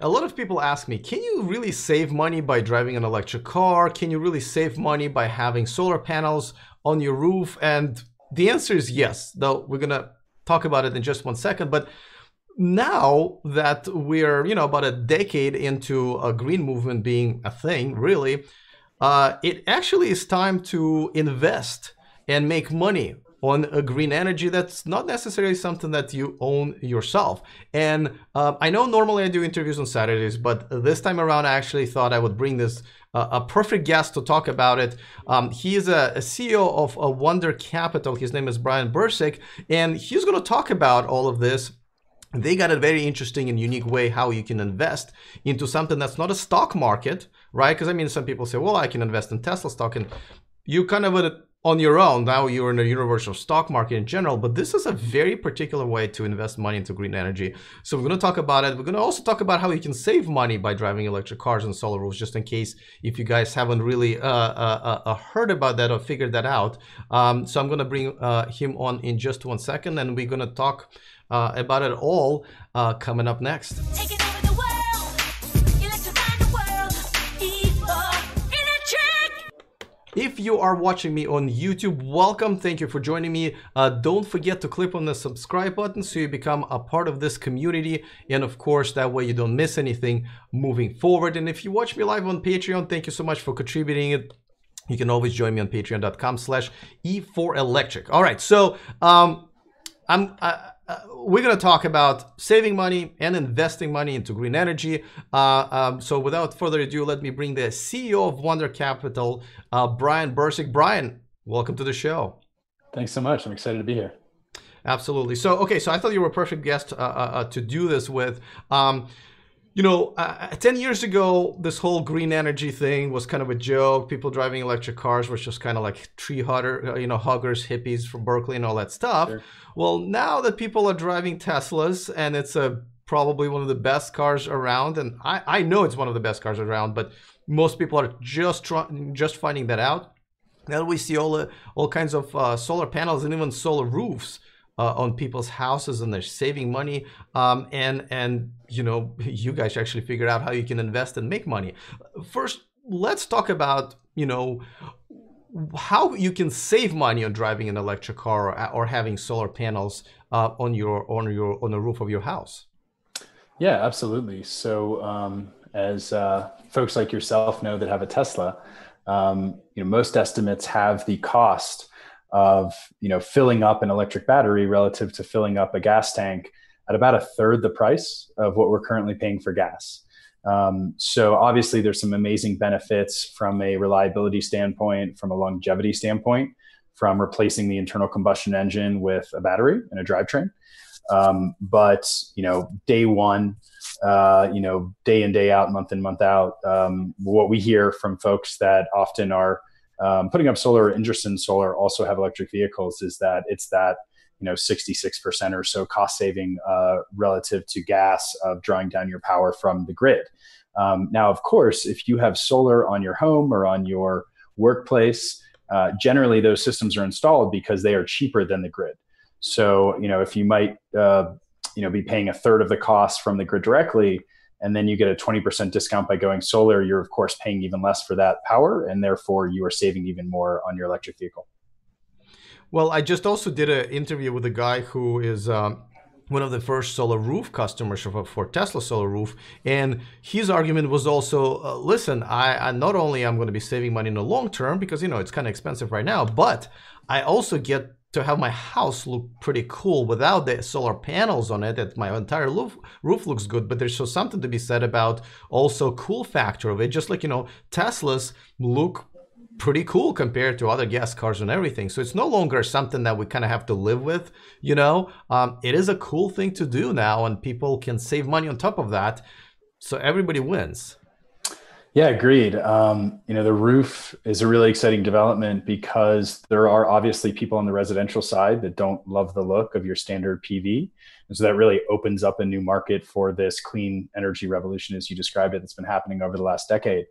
a lot of people ask me, can you really save money by driving an electric car? Can you really save money by having solar panels on your roof? And the answer is yes, though we're going to talk about it in just one second. But now that we're, about a decade into a green movement being a thing, really, it actually is time to invest and make money on a green energy that's not necessarily something that you own yourself. And I know normally I do interviews on Saturdays, but this time around I actually thought I would bring this a perfect guest to talk about it. He is a CEO of Wunder Capital. His name is Bryan Birsic, and he's going to talk about all of this. They got a very interesting and unique way how you can invest into something that's not a stock market, right? Because I mean, some people say, well, I can invest in Tesla stock, and you kind of on your own. Now you're in a universal stock market in general, but this is a very particular way to invest money into green energy. So we're going to talk about it. We're going to also talk about how you can save money by driving electric cars and solar roofs, just in case if you guys haven't really heard about that or figured that out. So I'm going to bring him on in just one second, and we're going to talk about it all coming up next. Taking over the world, electrifying the world, if you are watching me on YouTube, welcome. Thank you for joining me. Don't forget to click on the subscribe button so you become a part of this community. And of course, that way you don't miss anything moving forward. And if you watch me live on Patreon, thank you so much for contributing it. You can always join me on patreon.com/E4Electric. All right, so we're going to talk about saving money and investing money into green energy. So without further ado, let me bring the CEO of Wunder Capital, Bryan Birsic. Bryan, welcome to the show. Thanks so much. I'm excited to be here. Absolutely. So, okay, so I thought you were a perfect guest to do this with. 10 years ago, this whole green energy thing was kind of a joke. People driving electric cars were just kind of like tree huggers, hippies from Berkeley and all that stuff. Sure. Well, now that people are driving Teslas, and it's probably one of the best cars around, and I know it's one of the best cars around, but most people are just finding that out. Now we see all kinds of solar panels and even solar roofs on people's houses, and they're saving money. And you guys actually figured out how you can invest and make money. First, let's talk about how you can save money on driving an electric car or having solar panels on the roof of your house. Yeah, absolutely. So as folks like yourself know that have a Tesla, most estimates have the cost of filling up an electric battery relative to filling up a gas tank at about a third the price of what we're currently paying for gas. So obviously there's some amazing benefits from a reliability standpoint, from a longevity standpoint, from replacing the internal combustion engine with a battery and a drivetrain. But day one, day in, day out, month in, month out, what we hear from folks that often are putting up solar or interested in solar, also have electric vehicles, is that it's that 66% or so cost saving relative to gas of drawing down your power from the grid. Now, of course, if you have solar on your home or on your workplace, generally those systems are installed because they are cheaper than the grid. So, if you might be paying a third of the cost from the grid directly, and then you get a 20% discount by going solar, you're of course paying even less for that power, and therefore you are saving even more on your electric vehicle. Well, I just also did an interview with a guy who is one of the first solar roof customers for Tesla solar roof, and his argument was also, listen, I not only am going to be saving money in the long term because it's kind of expensive right now, but I also get to have my house look pretty cool without the solar panels on it. That my entire roof looks good, but there's so something to be said about also cool factor of it. Just like Teslas look pretty cool compared to other gas cars and everything. So it's no longer something that we kind of have to live with. It is a cool thing to do now, and people can save money on top of that. So everybody wins. Yeah, agreed. The roof is a really exciting development because there are obviously people on the residential side that don't love the look of your standard PV. And so that really opens up a new market for this clean energy revolution, as you described it, that's been happening over the last decade.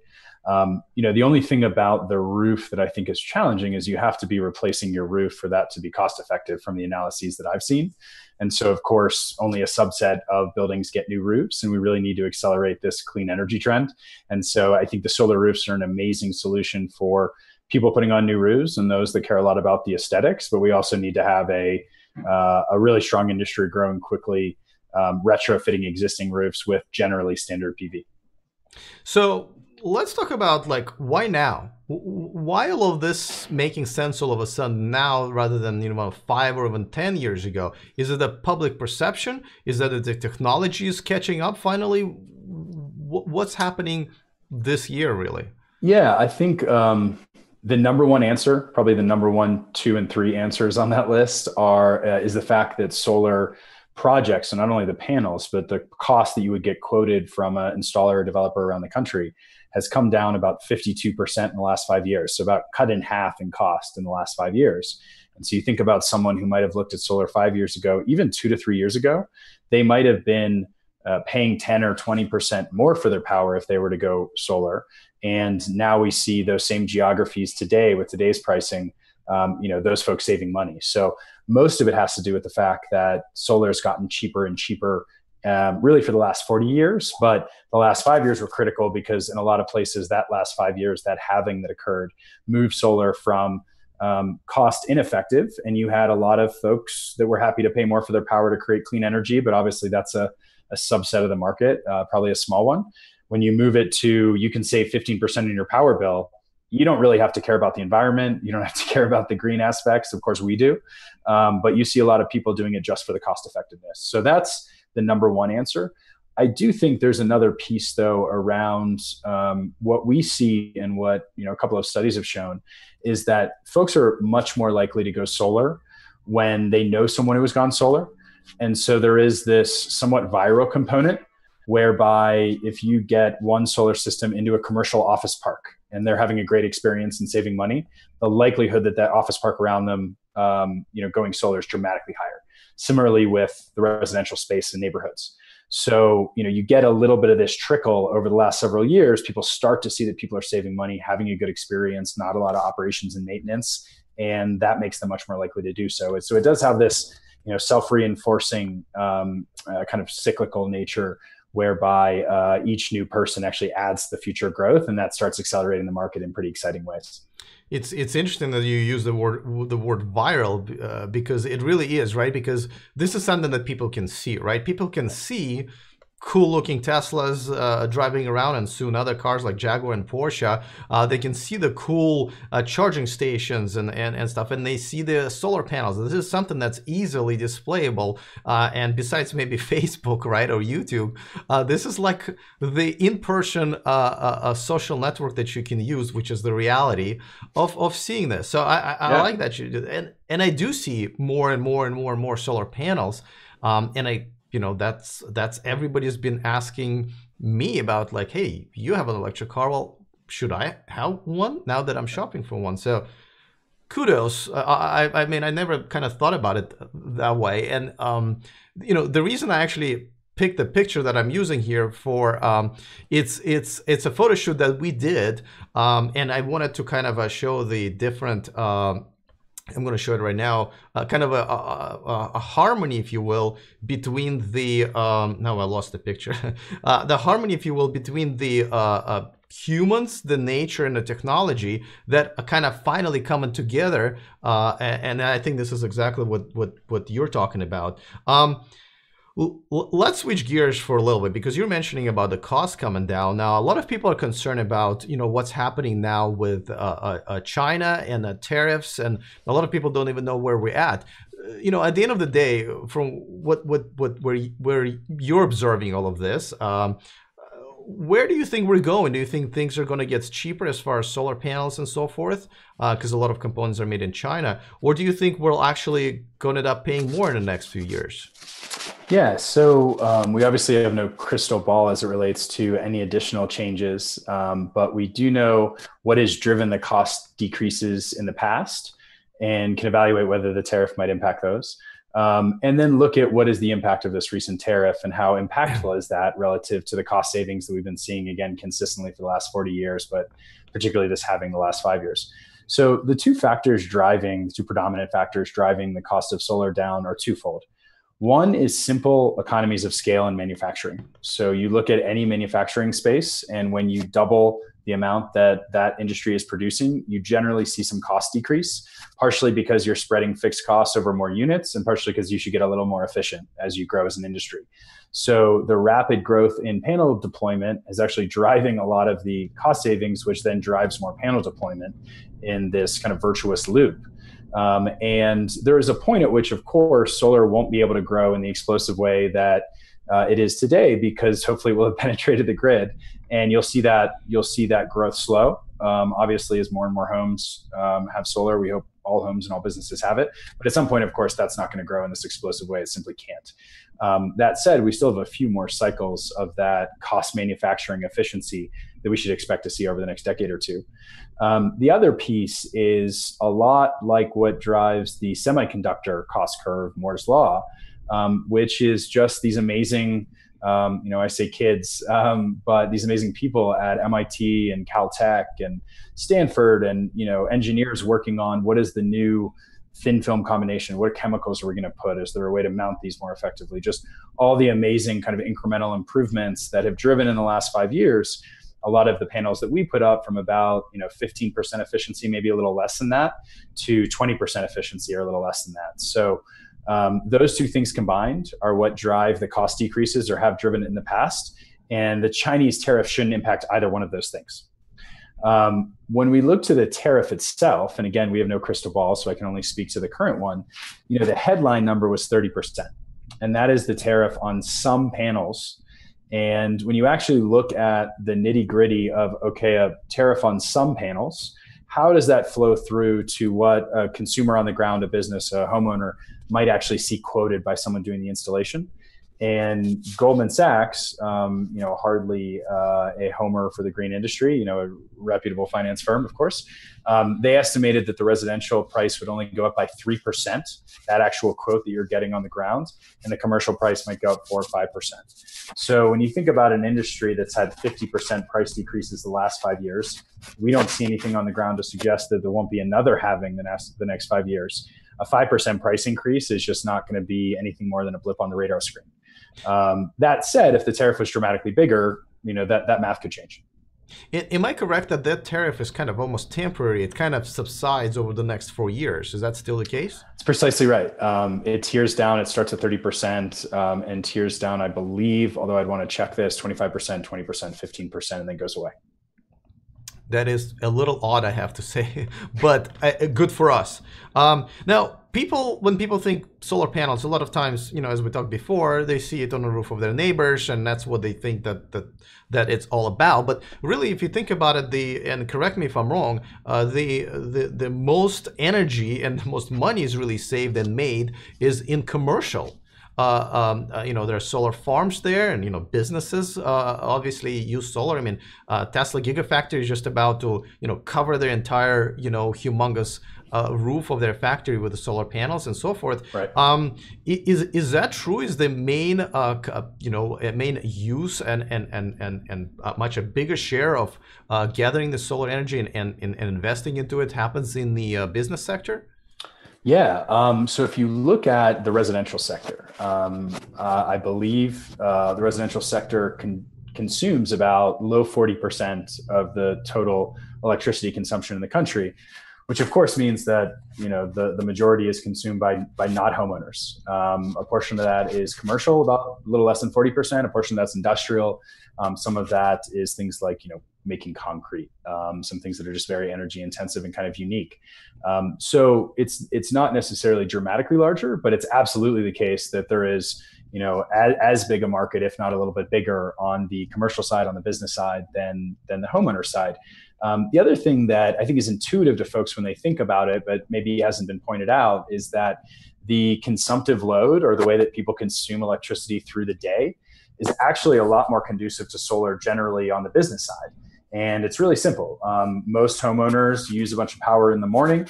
The only thing about the roof that I think is challenging is you have to be replacing your roof for that to be cost effective from the analyses that I've seen. And so, of course, only a subset of buildings get new roofs, and we really need to accelerate this clean energy trend. And so I think the solar roofs are an amazing solution for people putting on new roofs and those that care a lot about the aesthetics. But we also need to have a really strong industry growing quickly, retrofitting existing roofs with generally standard PV. So let's talk about like why now? Why all of this making sense all of a sudden now rather than 5 or even 10 years ago? Is it a public perception? Is that the technology is catching up finally? What's happening this year really? Yeah, I think the number one answer, probably the number 1, 2, and 3 answers on that list is the fact that solar projects, so not only the panels, but the cost that you would get quoted from an installer or developer around the country has come down about 52% in the last 5 years. So about cut in half in cost in the last 5 years. And so you think about someone who might have looked at solar 5 years ago, even 2 to 3 years ago, they might have been paying 10 or 20% more for their power if they were to go solar. And now we see those same geographies today with today's pricing, those folks saving money. So most of it has to do with the fact that solar has gotten cheaper and cheaper really for the last 40 years. But the last 5 years were critical because in a lot of places that last 5 years, that halving that occurred moved solar from cost ineffective. And you had a lot of folks that were happy to pay more for their power to create clean energy. But obviously that's a subset of the market, probably a small one. When you move it to, you can save 15% in your power bill, you don't really have to care about the environment. You don't have to care about the green aspects. Of course, we do. But you see a lot of people doing it just for the cost effectiveness. So that's the number one answer. I do think there's another piece, though, around what we see and what a couple of studies have shown is that folks are much more likely to go solar when they know someone who has gone solar. And so there is this somewhat viral component whereby if you get one solar system into a commercial office park and they're having a great experience and saving money, the likelihood that that office park around them, going solar is dramatically higher. Similarly with the residential space in neighborhoods. So, you get a little bit of this trickle over the last several years. People start to see that people are saving money, having a good experience, not a lot of operations and maintenance, and that makes them much more likely to do so. So it does have this, self-reinforcing kind of cyclical nature whereby each new person actually adds the future growth, and that starts accelerating the market in pretty exciting ways. It's interesting that you use the word viral because it really is, right? Because this is something that people can see, right? People can see cool looking Teslas driving around, and soon other cars like Jaguar and Porsche. They can see the cool charging stations and stuff, and they see the solar panels. This is something that's easily displayable, and besides maybe Facebook, right, or YouTube, this is like the in-person social network that you can use, which is the reality of seeing this. So I like that you do, and I do see more and more and more and more solar panels, and that's everybody's been asking me about, like, hey, you have an electric car. Well, should I have one now that I'm shopping for one? So kudos. I mean, I never kind of thought about it that way. And, the reason I actually picked the picture that I'm using here for, it's a photo shoot that we did. And I wanted to kind of show the different, I'm going to show it right now, kind of a harmony, if you will, between the, now I lost the picture, the harmony, if you will, between the humans, the nature, and the technology that are kind of finally coming together. And I think this is exactly what you're talking about. Let's switch gears for a little bit, because you're mentioning about the cost coming down. Now, a lot of people are concerned about, what's happening now with China and the tariffs, and a lot of people don't even know where we're at. At the end of the day, from where you're observing all of this, where do you think we're going? Do you think things are going to get cheaper as far as solar panels and so forth? Because a lot of components are made in China. Or do you think we're actually going to end up paying more in the next few years? Yeah, so we obviously have no crystal ball as it relates to any additional changes, but we do know what has driven the cost decreases in the past and can evaluate whether the tariff might impact those. And then look at what is the impact of this recent tariff and how impactful is that relative to the cost savings that we've been seeing, again, consistently for the last 40 years, but particularly this having the last 5 years. So the two predominant factors driving the cost of solar down are twofold. One is simple economies of scale in manufacturing. So you look at any manufacturing space, and when you double the amount that that industry is producing, you generally see some cost decrease, partially because you're spreading fixed costs over more units, and partially because you should get a little more efficient as you grow as an industry. So the rapid growth in panel deployment is actually driving a lot of the cost savings, which then drives more panel deployment in this kind of virtuous loop. And there is a point at which, of course, solar won't be able to grow in the explosive way that it is today, because hopefully we'll have penetrated the grid, and you'll see that growth slow. Obviously, as more and more homes have solar, we hope all homes and all businesses have it. But at some point, of course, that's not going to grow in this explosive way. It simply can't. That said, we still have a few more cycles of that cost manufacturing efficiency that we should expect to see over the next decade or two. The other piece is a lot like what drives the semiconductor cost curve, Moore's Law, which is just these amazing, I say kids, but these amazing people at MIT and Caltech and Stanford, and engineers working on what is the new thin film combination, what chemicals are we going to put, is there a way to mount these more effectively, just all the amazing kind of incremental improvements that have driven in the last 5 years a lot of the panels that we put up from about 15% efficiency, maybe a little less than that, to 20% efficiency or a little less than that. So those two things combined are what drive the cost decreases, or have driven it in the past. And the Chinese tariff shouldn't impact either one of those things. When we look to the tariff itself, and again, we have no crystal ball, so I can only speak to the current one, the headline number was 30%. And that is the tariff on some panels. And when you actually look at the nitty gritty of, okay, a tariff on some panels, how does that flow through to what a consumer on the ground, a business, a homeowner might actually see quoted by someone doing the installation? And Goldman Sachs, hardly a homer for the green industry, a reputable finance firm, of course, they estimated that the residential price would only go up by 3%, that actual quote that you're getting on the ground, and the commercial price might go up 4 or 5%. So when you think about an industry that's had 50% price decreases the last 5 years, we don't see anything on the ground to suggest that there won't be another halving the next 5 years. A 5% price increase is just not going to be anything more than a blip on the radar screen. That said, if the tariff was dramatically bigger, that math could change. Am I correct that tariff is kind of almost temporary? It kind of subsides over the next 4 years. Is that still the case? It's precisely right. It tiers down. It starts at 30% and tiers down, I believe, although I'd want to check this, 25%, 20%, 15%, and then goes away. That is a little odd, I have to say, but good for us. Now, when people think solar panels, a lot of times, as we talked before, they see it on the roof of their neighbors, and that's what they think that it's all about. But really, if you think about it, and correct me if I'm wrong, the most energy and the most money is really saved and made is in commercial. There are solar farms there, and businesses obviously use solar. I mean, Tesla Gigafactory is just about to cover their entire humongous roof of their factory with the solar panels and so forth. Right. Is that true? Is the main main use and much a bigger share of gathering the solar energy and investing into it happens in the business sector? Yeah. So if you look at the residential sector, I believe the residential sector consumes about low 40% of the total electricity consumption in the country, which of course means that the majority is consumed by not homeowners. A portion of that is commercial, about a little less than 40%. A portion that's industrial. Some of that is things like making concrete, some things that are just very energy intensive and kind of unique. So it's not necessarily dramatically larger, but it's absolutely the case that there is as big a market, if not a little bit bigger, on the commercial side, on the business side, than the homeowner side. The other thing that I think is intuitive to folks when they think about it, but maybe hasn't been pointed out, is that the consumptive load, or the way that people consume electricity through the day, is actually a lot more conducive to solar generally on the business side. And it's really simple. Most homeowners use a bunch of power in the morning.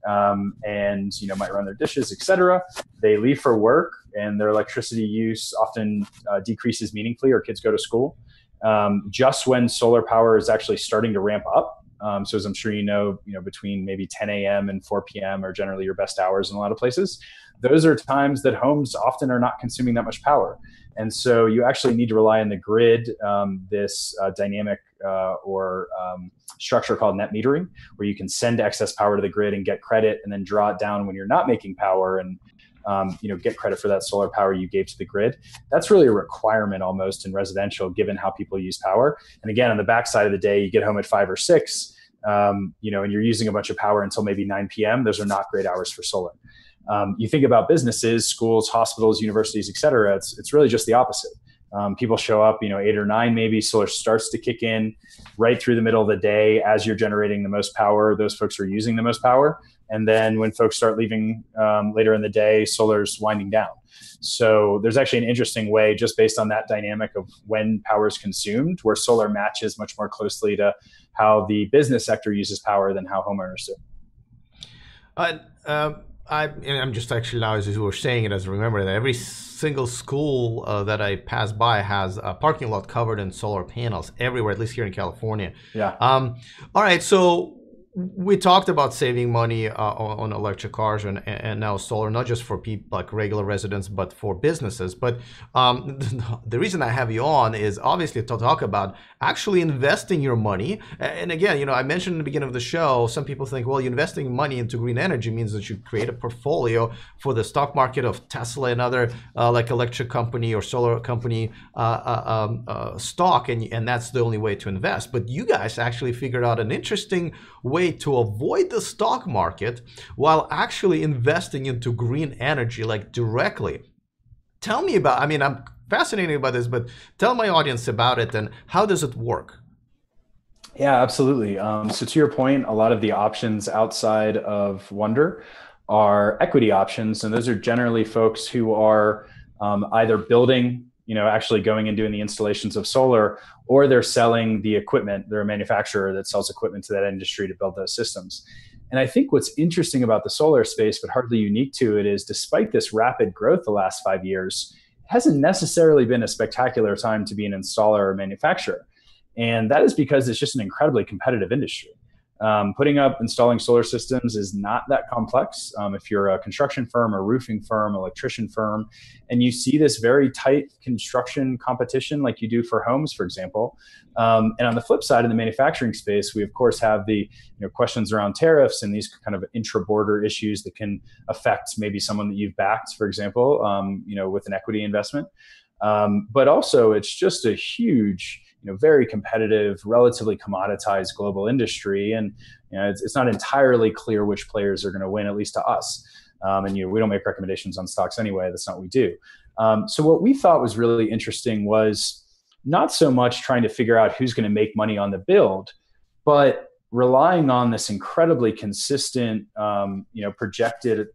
and might run their dishes, etc. They leave for work, and their electricity use often decreases meaningfully, or kids go to school just when solar power is actually starting to ramp up. So as I'm sure between maybe 10 a.m. and 4 p.m. are generally your best hours in a lot of places. Those are times that homes often are not consuming that much power. And so you actually need to rely on the grid, this dynamic structure called net metering, where you can send excess power to the grid and get credit, and then draw it down when you're not making power, and get credit for that solar power you gave to the grid. That's really a requirement almost in residential, given how people use power. And again, on the backside of the day, you get home at 5 or 6, and you're using a bunch of power until maybe 9 p.m. Those are not great hours for solar. You think about businesses, schools, hospitals, universities, et cetera, it's really just the opposite. People show up, 8 or 9, maybe solar starts to kick in right through the middle of the day as you're generating the most power. Those folks are using the most power. And then when folks start leaving later in the day, solar's winding down. So there's actually an interesting way, just based on that dynamic of when power is consumed, where solar matches much more closely to how the business sector uses power than how homeowners do. I'm just actually, now as you were saying it, as I remember that every single school that I pass by has a parking lot covered in solar panels everywhere, at least here in California. Yeah. All right. So we talked about saving money on electric cars and now solar, not just for people like regular residents, but for businesses. But the reason I have you on is obviously to talk about actually investing your money. And again, I mentioned in the beginning of the show, some people think, well, you're investing money into green energy means that you create a portfolio for the stock market of Tesla and other like electric company or solar company stock, and that's the only way to invest. But you guys actually figured out an interesting way to avoid the stock market while actually investing into green energy, like directly. Tell me about, I'm fascinated by this, but tell my audience about it and how does it work? Yeah, absolutely. So to your point, a lot of the options outside of Wunder are equity options. And those are generally folks who are either building, actually going and doing the installations of solar, or they're selling the equipment. They're a manufacturer that sells equipment to that industry to build those systems. And I think what's interesting about the solar space, but hardly unique to it, is despite this rapid growth the last 5 years, it hasn't necessarily been a spectacular time to be an installer or manufacturer. And that is because it's just an incredibly competitive industry. Installing solar systems is not that complex. If you're a construction firm, a roofing firm, electrician firm, and you see this very tight construction competition like you do for homes, for example. And on the flip side, in the manufacturing space, we of course have the questions around tariffs and these kind of intra-border issues that can affect maybe someone that you've backed, for example, with an equity investment. But also, it's just a huge, very competitive, relatively commoditized global industry. And it's not entirely clear which players are going to win, at least to us. And we don't make recommendations on stocks anyway. That's not what we do. So what we thought was really interesting was not so much trying to figure out who's going to make money on the build, but relying on this incredibly consistent, projected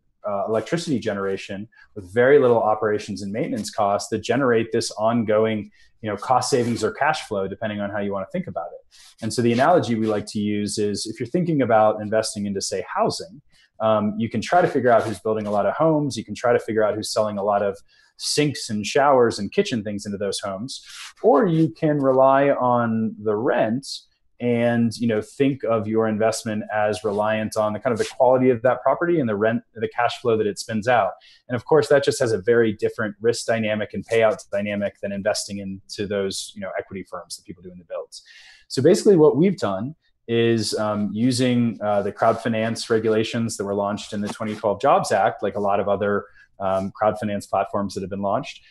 electricity generation with very little operations and maintenance costs that generate this ongoing cost savings or cash flow, depending on how you want to think about it. And so the analogy we like to use is, if you're thinking about investing into, say, housing, you can try to figure out who's building a lot of homes. You can try to figure out who's selling a lot of sinks and showers and kitchen things into those homes. Or you can rely on the rent and think of your investment as reliant on the kind of the quality of that property and the rent, the cash flow that it spins out. And of course, that just has a very different risk dynamic and payout dynamic than investing into those equity firms that people do in the builds. So basically, what we've done is using the crowd finance regulations that were launched in the 2012 Jobs Act, like a lot of other crowd finance platforms that have been launched.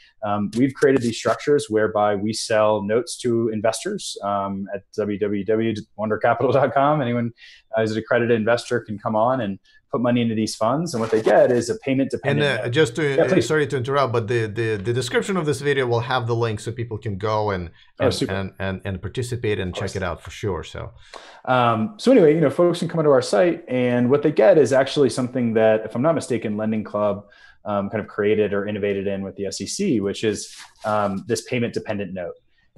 We've created these structures whereby we sell notes to investors at www.wundercapital.com. Anyone who's an accredited investor can come on and put money into these funds, and what they get is a payment dependent. And sorry to interrupt, but the description of this video will have the link so people can go and participate and check it out for sure. So anyway, folks can come onto our site, and what they get is actually something that, if I'm not mistaken, Lending Club kind of created or innovated in with the SEC, which is this payment dependent note.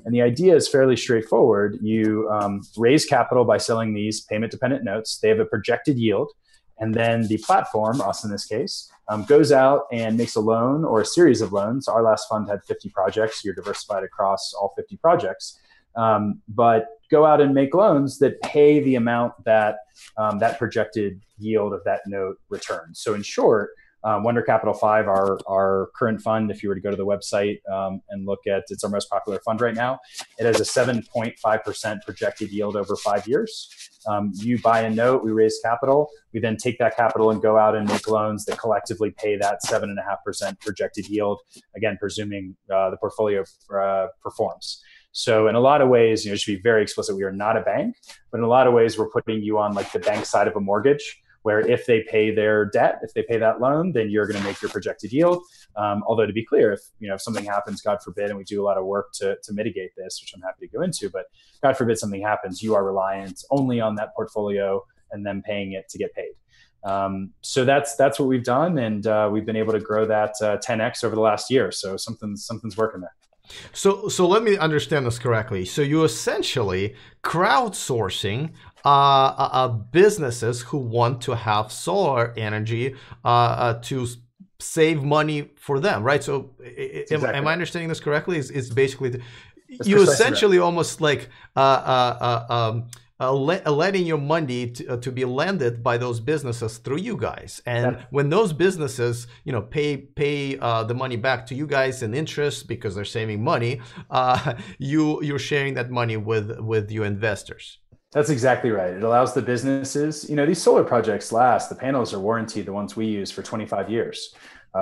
And the idea is fairly straightforward. You raise capital by selling these payment dependent notes. They have a projected yield. And then the platform, us in this case, goes out and makes a loan or a series of loans. Our last fund had 50 projects. You're diversified across all 50 projects. But go out and make loans that pay the amount that that projected yield of that note returns. So in short, Wunder Capital 5, our current fund, if you were to go to the website and look at, it's our most popular fund right now. It has a 7.5% projected yield over 5 years. You buy a note, we raise capital, we then take that capital and go out and make loans that collectively pay that 7.5% projected yield, again, presuming the portfolio performs. So in a lot of ways, just to be very explicit, we are not a bank, but in a lot of ways, we're putting you on like the bank side of a mortgage, where if they pay their debt, if they pay that loan, then you're going to make your projected yield. Although to be clear, if something happens, God forbid, and we do a lot of work to mitigate this, which I'm happy to go into, but God forbid something happens, you are reliant only on that portfolio and then paying it to get paid. So that's what we've done, and we've been able to grow that 10x over the last year. So something's working there. So let me understand this correctly. So you're essentially crowdsourcing businesses who want to have solar energy to save money for them, right? So am I understanding this correctly? It's basically you essentially right. Almost like letting your money to be lended by those businesses through you guys, and when those businesses pay the money back to you guys in interest because they're saving money, you're sharing that money with your investors. That's exactly right. It allows the businesses, these solar projects last, the panels are warranted, the ones we use, for 25 years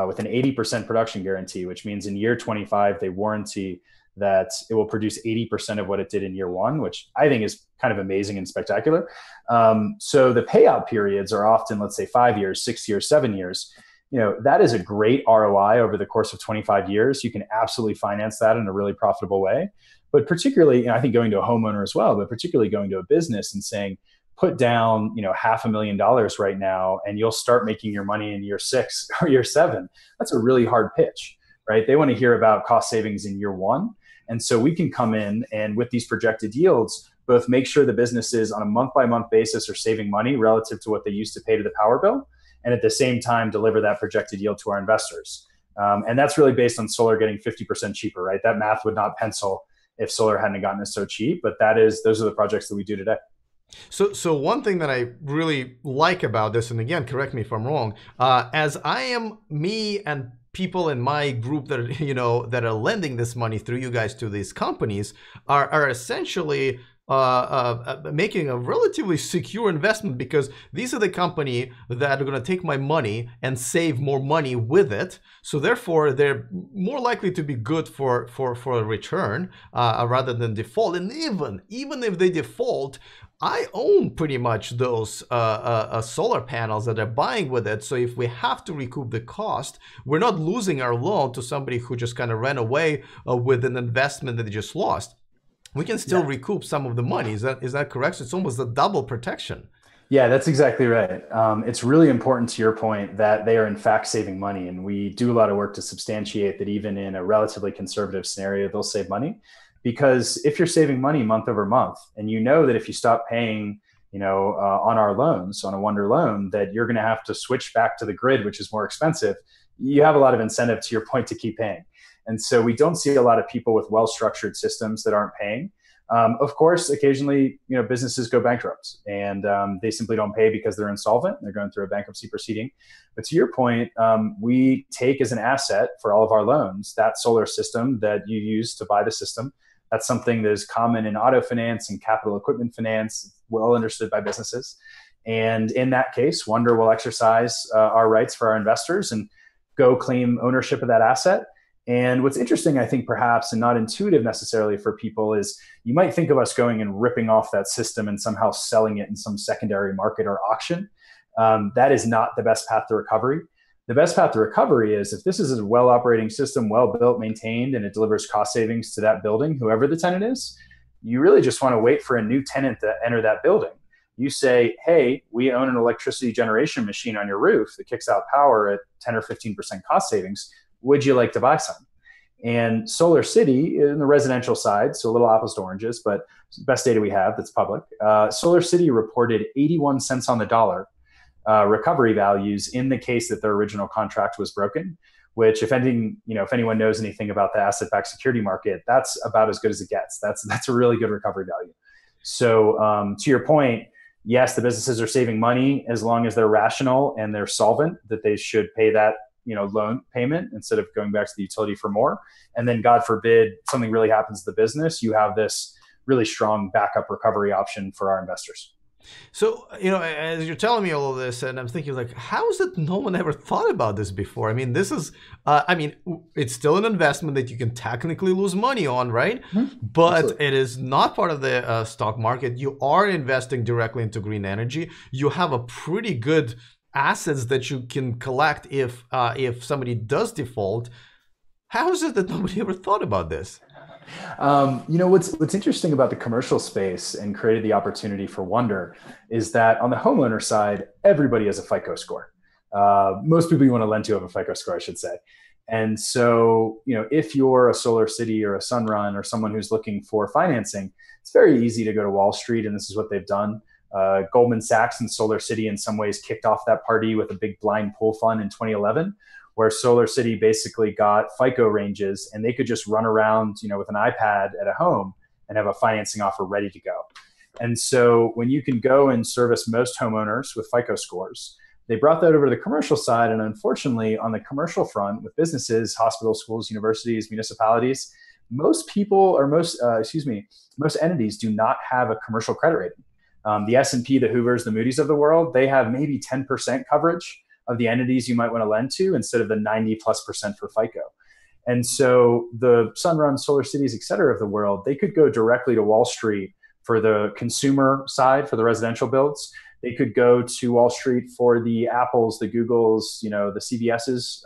with an 80% production guarantee, which means in year 25, they warranty that it will produce 80% of what it did in year one, which I think is kind of amazing and spectacular. So the payout periods are often, let's say 5 years, 6 years, 7 years. That is a great ROI over the course of 25 years. You can absolutely finance that in a really profitable way. But particularly, I think going to a homeowner as well, but particularly going to a business and saying, put down, $500,000 right now, and you'll start making your money in year 6 or year 7. That's a really hard pitch, right? They want to hear about cost savings in year 1. And so we can come in and with these projected yields, both make sure the businesses on a month-by-month basis are saving money relative to what they used to pay to the power bill, and at the same time deliver that projected yield to our investors. And that's really based on solar getting 50% cheaper, right? That math would not pencil if solar hadn't gotten us so cheap, but those are the projects that we do today. So one thing that I really like about this, and again, correct me if I'm wrong, as I am me and people in my group that are, that are lending this money through you guys to these companies are essentially making a relatively secure investment, because these are the company that are going to take my money and save more money with it. So therefore, they're more likely to be good for a return rather than default. And even if they default, I own pretty much those solar panels that are buying with it. So if we have to recoup the cost, we're not losing our loan to somebody who just kind of ran away with an investment that they just lost. We can still recoup some of the money. Is that correct? So it's almost a double protection. Yeah, that's exactly right. It's really important to your point that they are in fact saving money. And we do a lot of work to substantiate that even in a relatively conservative scenario, they'll save money. Because if you're saving money month over month, and that if you stop paying, on our loans, on a Wunder loan, that you're going to have to switch back to the grid, which is more expensive, you have a lot of incentive, to your point, to keep paying. And so we don't see a lot of people with well-structured systems that aren't paying. Of course, occasionally, businesses go bankrupt and they simply don't pay because they're insolvent. They're going through a bankruptcy proceeding. But to your point, we take as an asset for all of our loans that solar system that you use to buy the system. That's something that is common in auto finance and capital equipment finance, well understood by businesses. And in that case, Wunder will exercise our rights for our investors and go claim ownership of that asset. And what's interesting, I think, perhaps, and not intuitive necessarily for people, is you might think of us going and ripping off that system and somehow selling it in some secondary market or auction. That is not the best path to recovery. The best path to recovery is if this is a well-operating system, well-built, maintained, and it delivers cost savings to that building, whoever the tenant is, you really just want to wait for a new tenant to enter that building. You say, hey, we own an electricity generation machine on your roof that kicks out power at 10 or 15% cost savings. Would you like to buy some? And SolarCity in the residential side, so a little apples to oranges, but it's the best data we have that's public. SolarCity reported 81 cents on the dollar recovery values in the case that their original contract was broken. Which, if anyone knows anything about the asset-backed security market, that's about as good as it gets. That's a really good recovery value. So to your point, yes, the businesses are saving money as long as they're rational and they're solvent, that they should pay that loan payment instead of going back to the utility for more. And then, God forbid, something really happens to the business, you have this really strong backup recovery option for our investors. So, as you're telling me all of this, and I'm thinking like, how is it no one ever thought about this before? I mean, this is, it's still an investment that you can technically lose money on, right? Mm-hmm. But Absolutely. It is not part of the stock market. You are investing directly into green energy. You have a pretty good assets that you can collect if somebody does default. How is it that nobody ever thought about this? What's interesting about the commercial space and created the opportunity for Wunder is that on the homeowner side, everybody has a FICO score. Most people you want to lend to have a FICO score, I should say. And so, if you're a SolarCity or a Sunrun or someone who's looking for financing, it's very easy to go to Wall Street, and this is what they've done. Goldman Sachs and SolarCity in some ways kicked off that party with a big blind pool fund in 2011. Where SolarCity basically got FICO ranges and they could just run around, with an iPad at a home and have a financing offer ready to go. And so when you can go and service most homeowners with FICO scores, they brought that over to the commercial side. And unfortunately, on the commercial front with businesses, hospitals, schools, universities, municipalities, most entities do not have a commercial credit rating. The S&P, the Hoovers, the Moody's of the world, they have maybe 10% coverage of the entities you might want to lend to instead of the 90+% for FICO. And so the Sunrun, SolarCities, et cetera of the world, they could go directly to Wall Street for the consumer side, for the residential builds. They could go to Wall Street for the Apples, the Googles, the CVSs,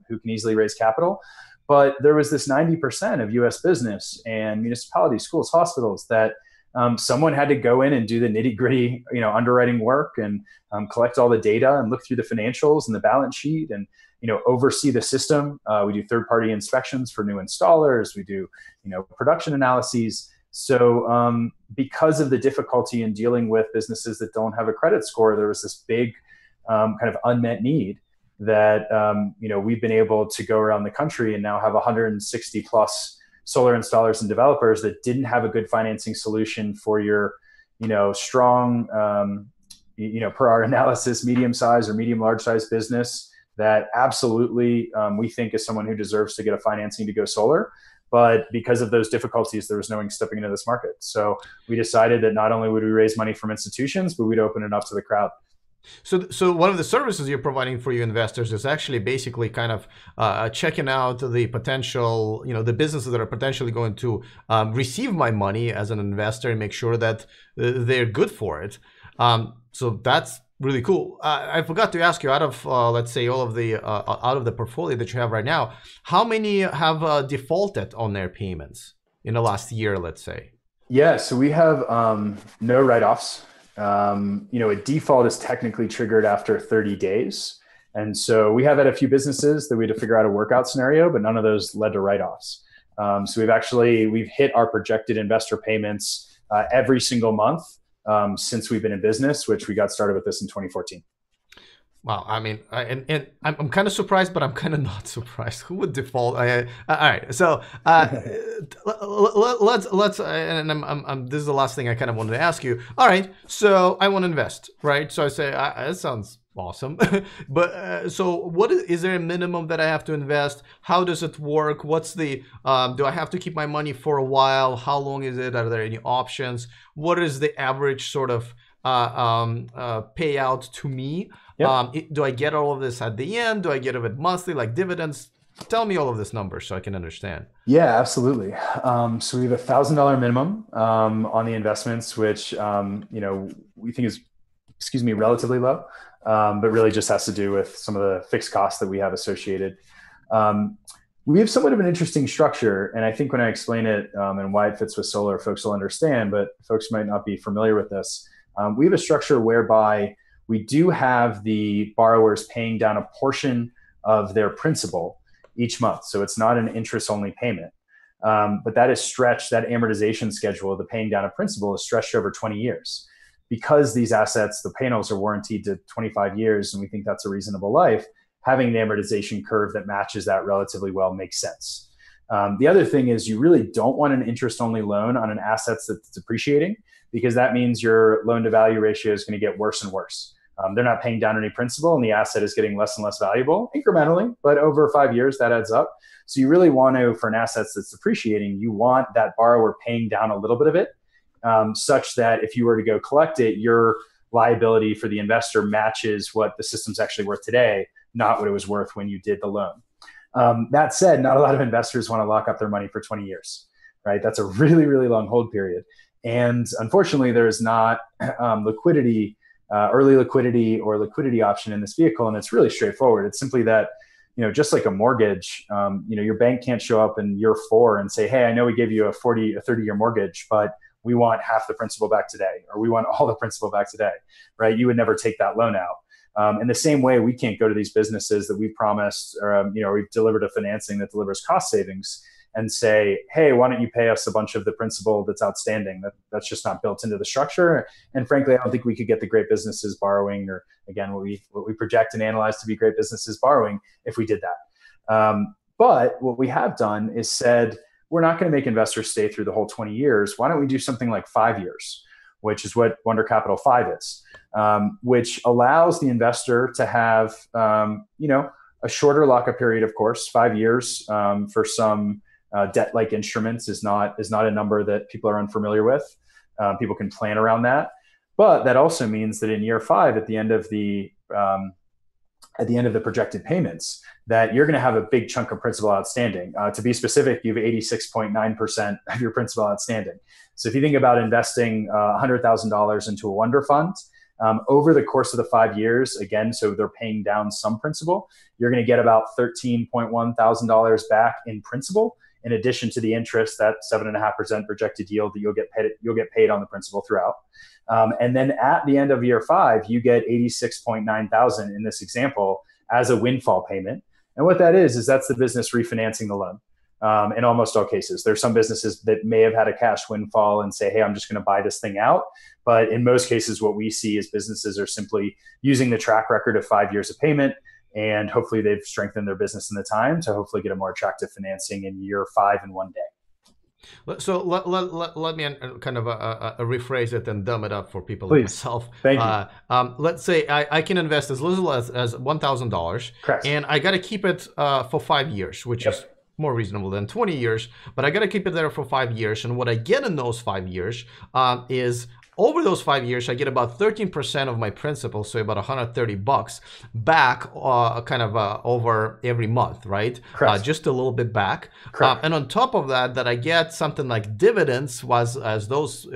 who can easily raise capital. But there was this 90% of US business and municipalities, schools, hospitals that someone had to go in and do the nitty gritty, underwriting work and collect all the data and look through the financials and the balance sheet and, oversee the system. We do third-party inspections for new installers. We do, production analyses. So because of the difficulty in dealing with businesses that don't have a credit score, there was this big kind of unmet need that, we've been able to go around the country and now have 160 plus solar installers and developers that didn't have a good financing solution for your, strong, per our analysis, medium-sized or medium-large-sized business that absolutely we think is someone who deserves to get a financing to go solar. But because of those difficulties, there was no one stepping into this market. So we decided that not only would we raise money from institutions, but we'd open it up to the crowd. So one of the services you're providing for your investors is actually basically kind of checking out the potential, the businesses that are potentially going to receive my money as an investor and make sure that they're good for it. So that's really cool. I forgot to ask you, out of let's say all of the out of the portfolio that you have right now, how many have defaulted on their payments in the last year, let's say? Yeah, so we have no write-offs. A default is technically triggered after 30 days. And so we have had a few businesses that we had to figure out a workout scenario, but none of those led to write-offs. So we've hit our projected investor payments every single month since we've been in business, which we got started with this in 2014. Wow, I mean, and I'm kind of surprised, but I'm kind of not surprised. Who would default? All right, so let's and this is the last thing I kind of wanted to ask you. All right, so I want to invest, right? So I say that sounds awesome, but so is there a minimum that I have to invest? How does it work? What's the do I have to keep my money for a while? How long is it? Are there any options? What is the average sort of payout to me? Yep. Do I get all of this at the end? Do I get it monthly, like dividends? Tell me all of this numbers so I can understand. Yeah, absolutely. So we have $1,000 minimum on the investments, which we think is, relatively low, but really just has to do with some of the fixed costs that we have associated. We have somewhat of an interesting structure, and I think when I explain it and why it fits with solar, folks will understand. But folks might not be familiar with this. We have a structure whereby we do have the borrowers paying down a portion of their principal each month. So it's not an interest-only payment. But that is stretched, that amortization schedule, the paying down of principal is stretched over 20 years. because these assets, the panels are warranted to 25 years, and we think that's a reasonable life, having an amortization curve that matches that relatively well makes sense. The other thing is you really don't want an interest-only loan on an asset that's depreciating, because that means your loan-to-value ratio is going to get worse and worse. They're not paying down any principal, and the asset is getting less and less valuable incrementally, but over 5 years, that adds up. So you really want to, for an asset that's depreciating, you want that borrower paying down a little bit of it, such that if you were to go collect it, your liability for the investor matches what the system's actually worth today, not what it was worth when you did the loan. That said, not a lot of investors want to lock up their money for 20 years, right? That's a really, really long hold period. And unfortunately, there is not liquidity, early liquidity or liquidity option in this vehicle. And it's really straightforward. It's simply that, just like a mortgage, your bank can't show up in year 4 and say, hey, I know we gave you a 30-year mortgage, but we want half the principal back today, or we want all the principal back today, right? You would never take that loan out. In the same way, we can't go to these businesses that we've promised, or we've delivered a financing that delivers cost savings and say, hey, why don't you pay us a bunch of the principal that's outstanding? That's just not built into the structure. And frankly, I don't think we could get the great businesses borrowing, or again, what we project and analyze to be great businesses borrowing if we did that. But what we have done is said, we're not going to make investors stay through the whole 20 years. Why don't we do something like 5 years, which is what Wunder Capital 5 is, which allows the investor to have, a shorter lockup period, of course. 5 years for some debt-like instruments is not a number that people are unfamiliar with. People can plan around that, but that also means that in year 5, at the end of the projected payments, that you're going to have a big chunk of principal outstanding. To be specific, you have 86.9% of your principal outstanding. So if you think about investing $100,000 into a Wunder fund, over the course of the 5 years, again, so they're paying down some principal, you're going to get about $13,100 back in principal, in addition to the interest, that 7.5% projected yield that you'll get paid on the principal throughout. And then at the end of year 5, you get $86,900 in this example as a windfall payment. And what that is that's the business refinancing the loan. In almost all cases, there's some businesses that may have had a cash windfall and say, hey, I'm just going to buy this thing out. But in most cases, what we see is businesses are simply using the track record of 5 years of payment, and hopefully they've strengthened their business in the time to hopefully get a more attractive financing in year 5 in 1 day. So let me kind of rephrase it and dumb it up for people Please. Like myself. Thank you. Let's say I can invest as little as $1,000, Correct. And I got to keep it for 5 years, which is more reasonable than 20 years, but I got to keep it there for 5 years. And what I get in those 5 years is, over those 5 years, I get about 13% of my principal, so about $130 back, over every month, right? Correct. Just a little bit back. Correct. And on top of that, I get something like dividends, as those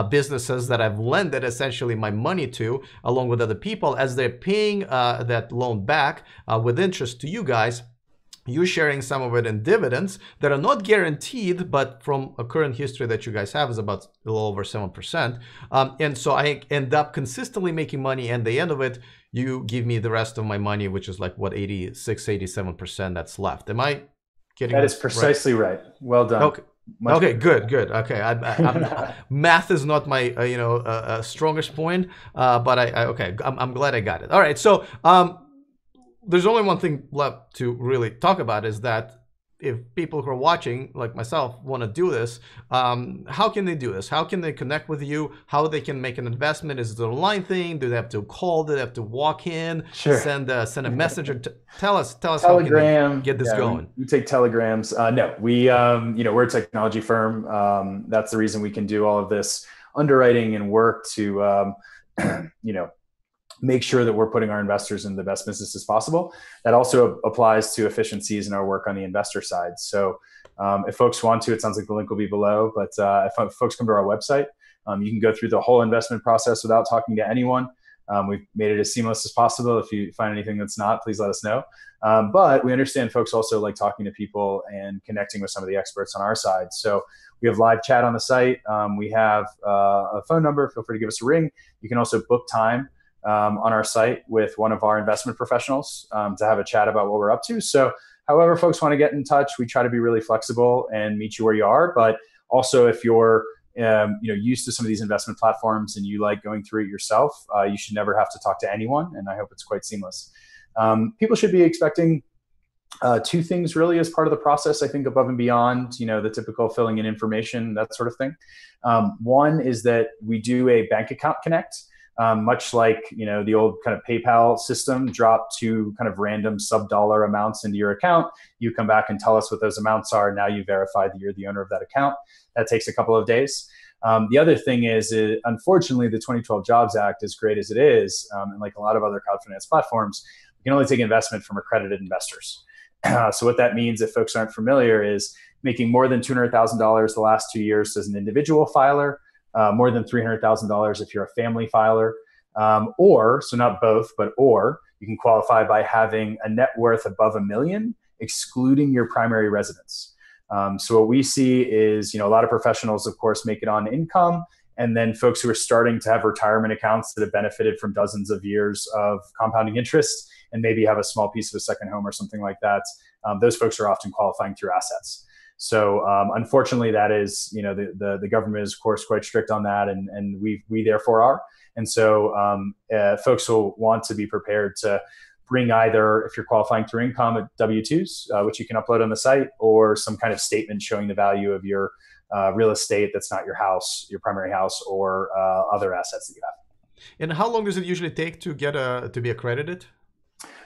businesses that I've lended essentially my money to, along with other people, as they're paying that loan back with interest to you guys. You're sharing some of it in dividends that are not guaranteed, but from a current history that you guys have is about a little over 7%. And so I end up consistently making money, and at the end of it, you give me the rest of my money, which is like, what, 86, 87% that's left. Am I getting that? Is precisely right. Well done. Okay. Okay, good. Okay, math is not my strongest point, but I'm glad I got it. All right, so there's only one thing left to really talk about, is that if people who are watching, like myself, want to do this, how can they do this? How can they connect with you? How they can make an investment? Is it an online thing? Do they have to call? Do they have to walk in? Sure. Send a message? Or tell us Telegram. How can they get this going. We take telegrams. No, we're a technology firm. That's the reason we can do all of this underwriting and work to make sure that we're putting our investors in the best businesses possible. That also applies to efficiencies in our work on the investor side. So if folks want to, it sounds like the link will be below, but if folks come to our website, you can go through the whole investment process without talking to anyone. We've made it as seamless as possible. If you find anything that's not, please let us know. But we understand folks also like talking to people and connecting with some of the experts on our side. So we have live chat on the site. We have a phone number. Feel free to give us a ring. You can also book time on our site with one of our investment professionals to have a chat about what we're up to. So however folks want to get in touch, we try to be really flexible and meet you where you are. But also, if you're used to some of these investment platforms and you like going through it yourself, you should never have to talk to anyone. And I hope it's quite seamless. People should be expecting two things really as part of the process, I think, above and beyond, the typical filling in information, that sort of thing. One is that we do a bank account connect, much like, the old kind of PayPal system, drop two kind of random sub-dollar amounts into your account. You come back and tell us what those amounts are. Now you verify that you're the owner of that account. That takes a couple of days. The other thing is, unfortunately, the 2012 Jobs Act, as great as it is, and like a lot of other crowd finance platforms, you can only take investment from accredited investors. So what that means, if folks aren't familiar, is making more than $200,000 the last 2 years as an individual filer, more than $300,000 if you're a family filer, or, so not both, but or, you can qualify by having a net worth above $1 million, excluding your primary residence. So what we see is, a lot of professionals, of course, make it on income, and then folks who are starting to have retirement accounts that have benefited from dozens of years of compounding interest and maybe have a small piece of a second home or something like that. Those folks are often qualifying through assets. So unfortunately, that is, the government is, of course, quite strict on that, and we therefore are. And so folks will want to be prepared to bring either, if you're qualifying through income, W-2s, which you can upload on the site, or some kind of statement showing the value of your real estate that's not your house, your primary house, or other assets that you have. And how long does it usually take to get to be accredited?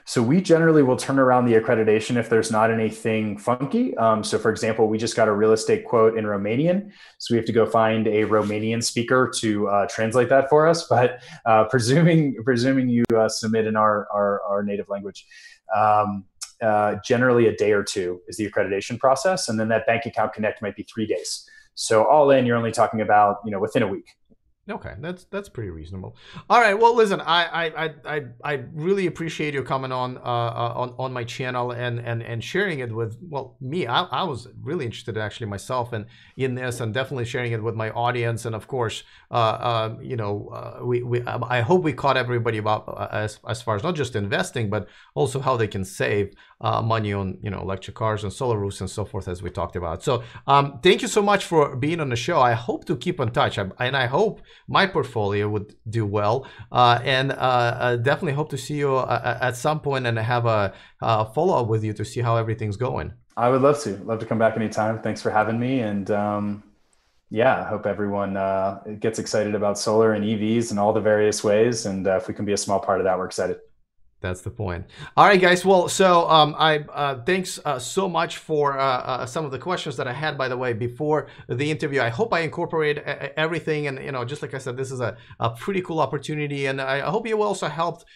So we generally will turn around the accreditation if there's not anything funky. So for example, we just got a real estate quote in Romanian. So we have to go find a Romanian speaker to translate that for us. But presuming you submit in our native language, generally a day or two is the accreditation process. And then that bank account connect might be 3 days. So all in, you're only talking about, within a week. Okay, that's pretty reasonable. All right, well, listen, I really appreciate you coming on my channel and sharing it with, well, me. I was really interested actually myself in this, and definitely sharing it with my audience. And of course, I hope we caught everybody about as far as not just investing, but also how they can save money on electric cars and solar roofs and so forth, as we talked about. So thank you so much for being on the show. I hope to keep in touch, and I hope my portfolio would do well, and definitely hope to see you at some point and have a follow-up with you to see how everything's going. I would love to come back anytime. Thanks for having me. And yeah, I hope everyone gets excited about solar and EVs and all the various ways. And if we can be a small part of that, we're excited. That's the point. All right, guys. Well, so thanks so much for some of the questions that I had, by the way, before the interview. I hope I incorporate everything, and just like I said, this is a pretty cool opportunity, and I hope you also helped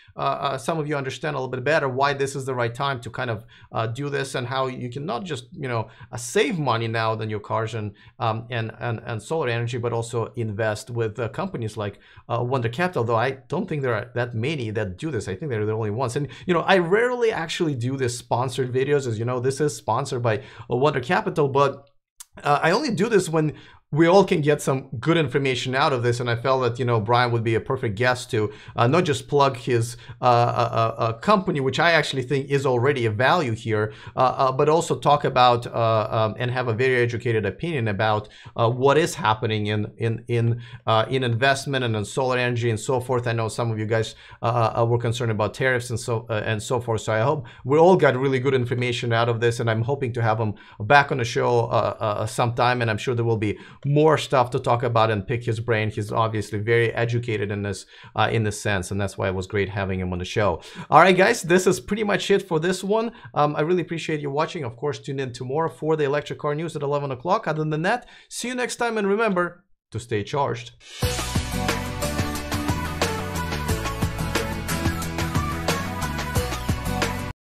some of you understand a little bit better why this is the right time to kind of do this, and how you can not just save money now than your cars and solar energy, but also invest with companies like Wunder Capital. Though I don't think there are that many that do this. I think they're the only once. And I rarely actually do this sponsored videos. As you know, this is sponsored by Wunder Capital, but I only do this when we all can get some good information out of this, and I felt that Bryan would be a perfect guest to not just plug his company, which I actually think is already a value here, but also talk about and have a very educated opinion about what is happening in investment and in solar energy and so forth. I know some of you guys were concerned about tariffs and so forth. So I hope we all got really good information out of this, and I'm hoping to have him back on the show sometime, and I'm sure there will be more stuff to talk about and pick his brain. He's obviously very educated in this sense, and that's why it was great having him on the show. All right, guys, this is pretty much it for this one. I really appreciate you watching. Of course, tune in tomorrow for the electric car news at 11 o'clock. Other than that, see you next time, and remember to stay charged.